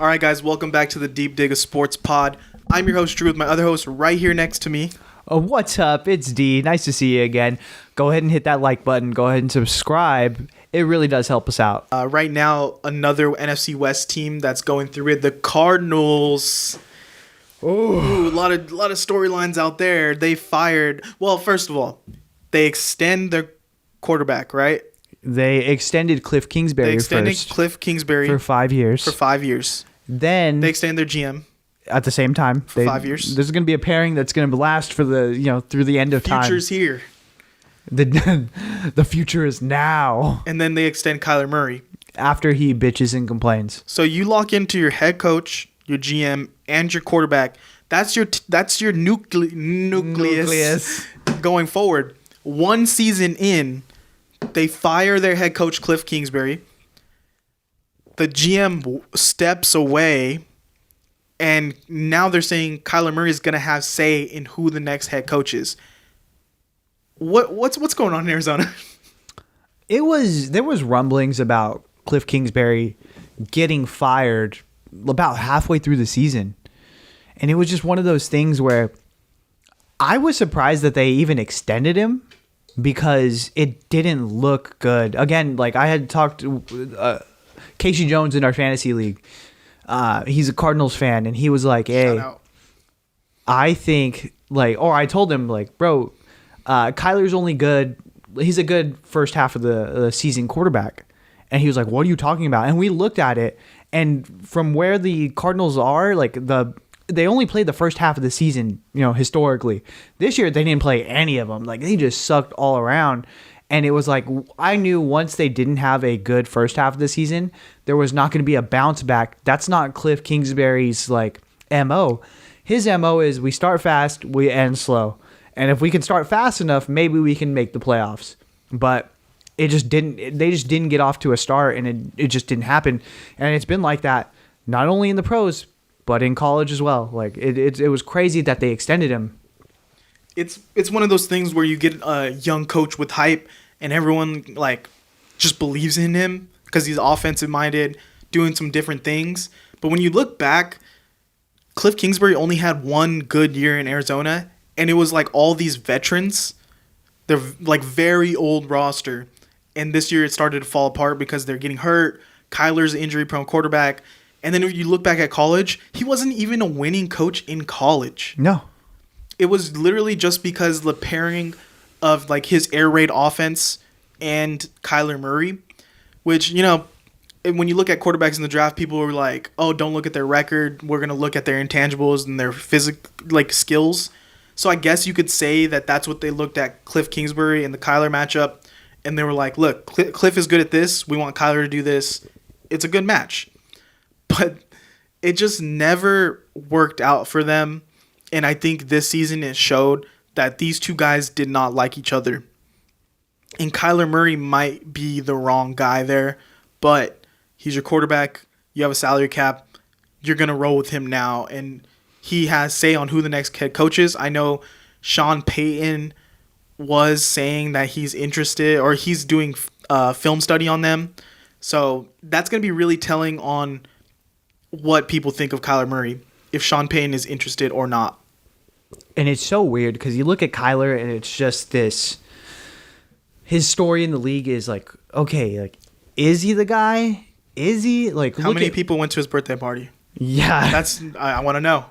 All right, guys, welcome back to the Deep Dig of Sports Pod. I'm your host, Drew, with my other host right here next to me. What's up? It's D. Nice to see you again. Go ahead and hit that like button. Go ahead and subscribe. It really does help us out. Right now, another NFC West team that's going through it, the Cardinals. Ooh, a lot of storylines out there. They fired. Well, first of all, they extend their quarterback, right? They extended Kliff Kingsbury They extended first Kliff Kingsbury for 5 years. For 5 years. Then They extend their GM at the same time for 5 years. There's going to be a pairing that's going to last for through the end of time. Future's here. The future is now. And then they extend Kyler Murray After he bitches and complains. So you lock into your head coach, your GM, and your quarterback. That's your nucleus going forward. One season in, they fire their head coach, Kliff Kingsbury. The GM steps away, and now they're saying Kyler Murray is going to have say in who the next head coach is. What's going on in Arizona? There was rumblings about Kliff Kingsbury getting fired about halfway through the season. And it was just one of those things where I was surprised that they even extended him because it didn't look good. Again, like I had talked to Casey Jones in our fantasy league. He's a Cardinals fan, and he was like, hey, I think, I told him, bro, Kyler's only good. He's a good first half of the season quarterback. And he was like, what are you talking about? And we looked at it, and from where the Cardinals are, they only played the first half of the season, historically. This year, they didn't play any of them. They just sucked all around. And it was like, I knew once they didn't have a good first half of the season, there was not going to be a bounce back. That's not Kliff Kingsbury's, MO. His MO is we start fast, we end slow. And if we can start fast enough, maybe we can make the playoffs. But they just didn't get off to a start, and it just didn't happen. And it's been like that, not only in the pros, but in college as well. It was crazy that they extended him. It's one of those things where you get a young coach with hype, and everyone just believes in him because he's offensive minded, doing some different things. But when you look back, Kliff Kingsbury only had one good year in Arizona, and it was all these veterans. They're very old roster, and this year it started to fall apart because they're getting hurt. Kyler's an injury-prone quarterback. And then if you look back at college, he wasn't even a winning coach in college. No. It was literally just because the pairing of his air raid offense and Kyler Murray, which, when you look at quarterbacks in the draft, people were like, oh, don't look at their record. We're going to look at their intangibles and their skills. So I guess you could say that that's what they looked at Kliff Kingsbury and the Kyler matchup. And they were like, look, Kliff is good at this. We want Kyler to do this. It's a good match. But it just never worked out for them. And I think this season it showed that these two guys did not like each other. And Kyler Murray might be the wrong guy there, but he's your quarterback. You have a salary cap. You're going to roll with him now. And he has say on who the next head coach is. I know Sean Payton was saying that he's interested, or he's doing film study on them. So that's going to be really telling on what people think of Kyler Murray, if Sean Payton is interested or not. And it's so weird because you look at Kyler and it's just this. His story in the league is is he the guy? Is he How many people went to his birthday party? Yeah, I want to know.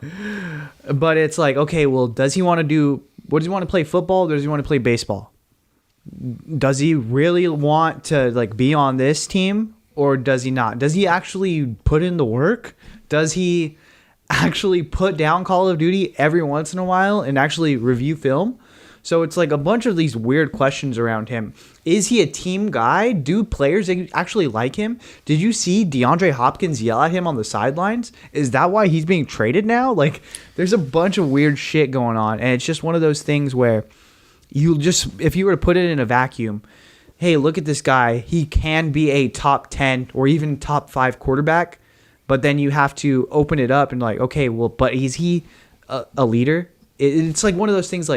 But it's does he want to play football? Or does he want to play baseball? Does he really want to be on this team, or does he not? Does he actually put in the work? Does he actually put down Call of Duty every once in a while and actually review film? So it's a bunch of these weird questions around him. Is he a team guy? Do players actually like him? Did you see DeAndre Hopkins yell at him on the sidelines? Is that why he's being traded now? There's a bunch of weird shit going on. And it's just one of those things where if you were to put it in a vacuum, hey, look at this guy. He can be a top 10 or even top 5 quarterback. But then you have to open it up and but is he a leader? It's one of those things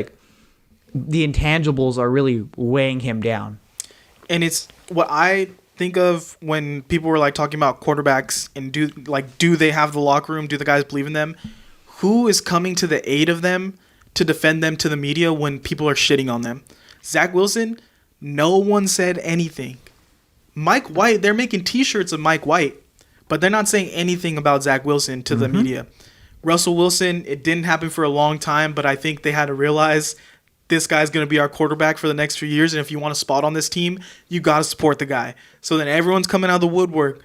the intangibles are really weighing him down. And it's what I think of when people were like talking about quarterbacks and do they have the locker room? Do the guys believe in them? Who is coming to the aid of them to defend them to the media when people are shitting on them? Zach Wilson, no one said anything. Mike White, they're making T-shirts of Mike White, but they're not saying anything about Zach Wilson to the media. Russell Wilson, it didn't happen for a long time, but I think they had to realize this guy's going to be our quarterback for the next few years, and if you want a spot on this team, you got to support the guy. So then everyone's coming out of the woodwork,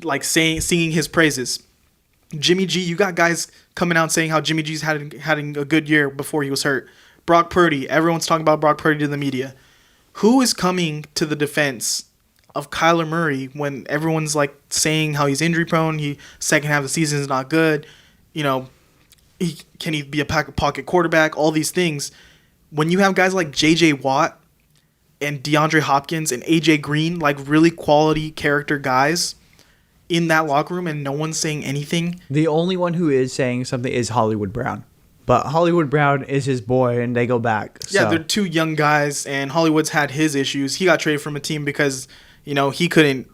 like singing his praises. Jimmy G, you got guys coming out saying how Jimmy G's having a good year before he was hurt. Brock Purdy, everyone's talking about Brock Purdy to the media. Who is coming to the defense of Kyler Murray when everyone's like saying how he's injury prone? Second half of the season is not good. You know, can he be a pocket quarterback? All these things. When you have guys like J.J. Watt and DeAndre Hopkins and A.J. Green, like really quality character guys in that locker room, and no one's saying anything. The only one who is saying something is Hollywood Brown. But Hollywood Brown is his boy, and they go back. Yeah, they're two young guys, and Hollywood's had his issues. He got traded from a team because, you know, he couldn't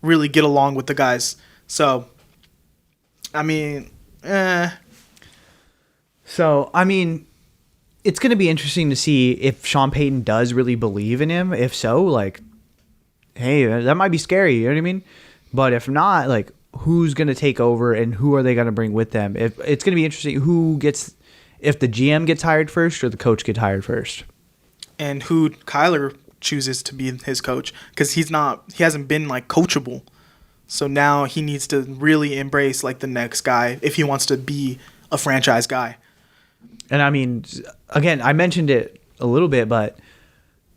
really get along with the guys. So, I mean, So, I mean, it's going to be interesting to see if Sean Payton does really believe in him. If so, like, hey, that might be scary. You know what I mean? But if not, like, who's going to take over and who are they going to bring with them? If it's going to be interesting if the GM gets hired first or the coach gets hired first. And who Kyler chooses to be his coach, because he hasn't been like coachable. So now he needs to really embrace like the next guy if he wants to be a franchise guy. And I mean, again, I mentioned it a little bit, but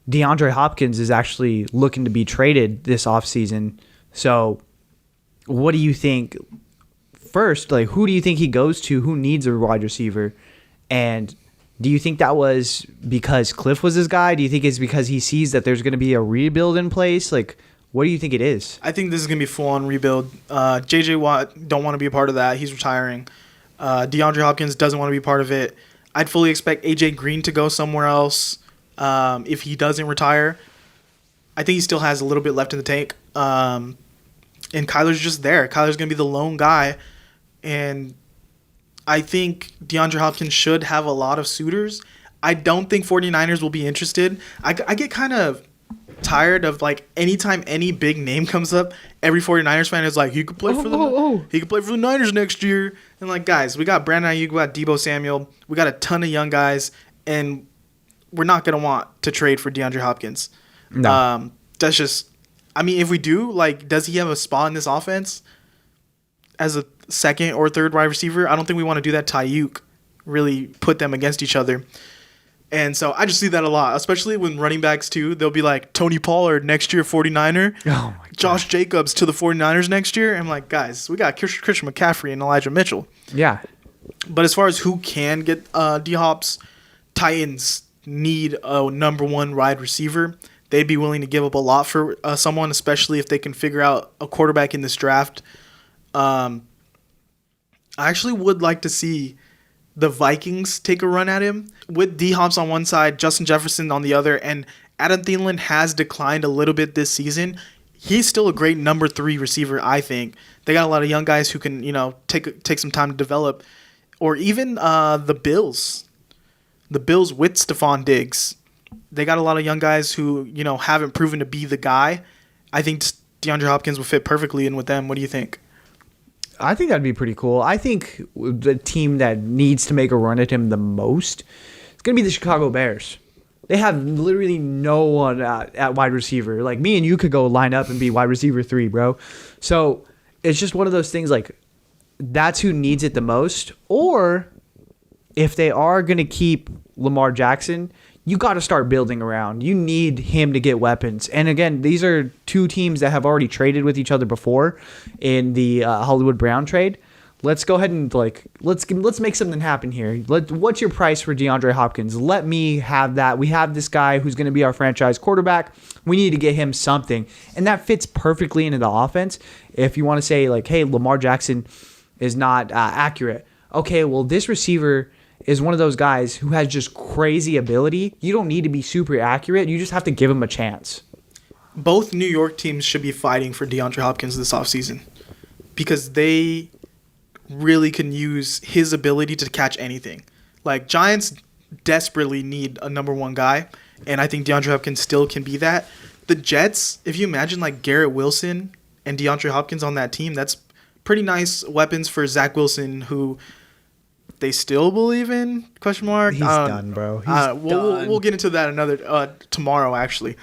DeAndre Hopkins is actually looking to be traded this offseason. So what do you think? First, like, who do you think he goes to? Who needs a wide receiver? And do you think that was because Kliff was his guy? Do you think it's because he sees that there's going to be a rebuild in place? Like, what do you think it is? I think this is going to be full-on rebuild. J.J. Watt don't want to be a part of that. He's retiring. DeAndre Hopkins doesn't want to be part of it. I'd fully expect A.J. Green to go somewhere else if he doesn't retire. I think he still has a little bit left in the tank. And Kyler's just there. Kyler's going to be the lone guy. And I think DeAndre Hopkins should have a lot of suitors. I don't think 49ers will be interested. I get kind of tired of, like, anytime any big name comes up, every 49ers fan is like, he could play for the Niners next year. And, like, guys, we got Brandon Ayuk, we got Deebo Samuel, we got a ton of young guys, and we're not going to want to trade for DeAndre Hopkins. No. That's just, I mean, if we do, like, does he have a spot in this offense as a second or third wide receiver? I don't think we want to do that to Ayuk, really put them against each other. And so I just see that a lot, especially when running backs, too. They'll be like, Tony Pollard next year, 49er. Oh, my God. Josh Jacobs to the 49ers next year. I'm like, guys, we got Christian McCaffrey and Elijah Mitchell. Yeah. But as far as who can get D-Hops, Titans need a number one wide receiver. They'd be willing to give up a lot for someone, especially if they can figure out a quarterback in this draft. I actually would like to see the Vikings take a run at him with D-Hops on one side, Justin Jefferson on the other, and Adam Thielen has declined a little bit this season. He's still a great number 3 receiver, I think. They got a lot of young guys who can, you know, take some time to develop. Or even the Bills. The Bills with Stephon Diggs. They got a lot of young guys who, you know, haven't proven to be the guy. I think DeAndre Hopkins will fit perfectly in with them. What do you think? I think that'd be pretty cool. I think the team that needs to make a run at him the most is going to be the Chicago Bears. They have literally no one at wide receiver. Like, me and you could go line up and be wide receiver 3, bro. So it's just one of those things, like, that's who needs it the most. Or if they are going to keep Lamar Jackson, you got to start building around. You need him to get weapons. And again, these are two teams that have already traded with each other before in the Hollywood Brown trade. Let's go ahead and let's make something happen here. What's your price for DeAndre Hopkins? Let me have that. We have this guy who's going to be our franchise quarterback. We need to get him something. And that fits perfectly into the offense. If you want to say, like, hey, Lamar Jackson is not accurate. Okay, well, this receiver is one of those guys who has just crazy ability. You don't need to be super accurate. You just have to give him a chance. both New York teams should be fighting for DeAndre Hopkins this offseason because they really can use his ability to catch anything. Like, Giants desperately need a number one guy, and I think DeAndre Hopkins still can be that. The Jets, if you imagine like Garrett Wilson and DeAndre Hopkins on that team, that's pretty nice weapons for Zach Wilson, who they still believe in? Question mark. He's done, bro. He's done. We'll get into that another tomorrow actually.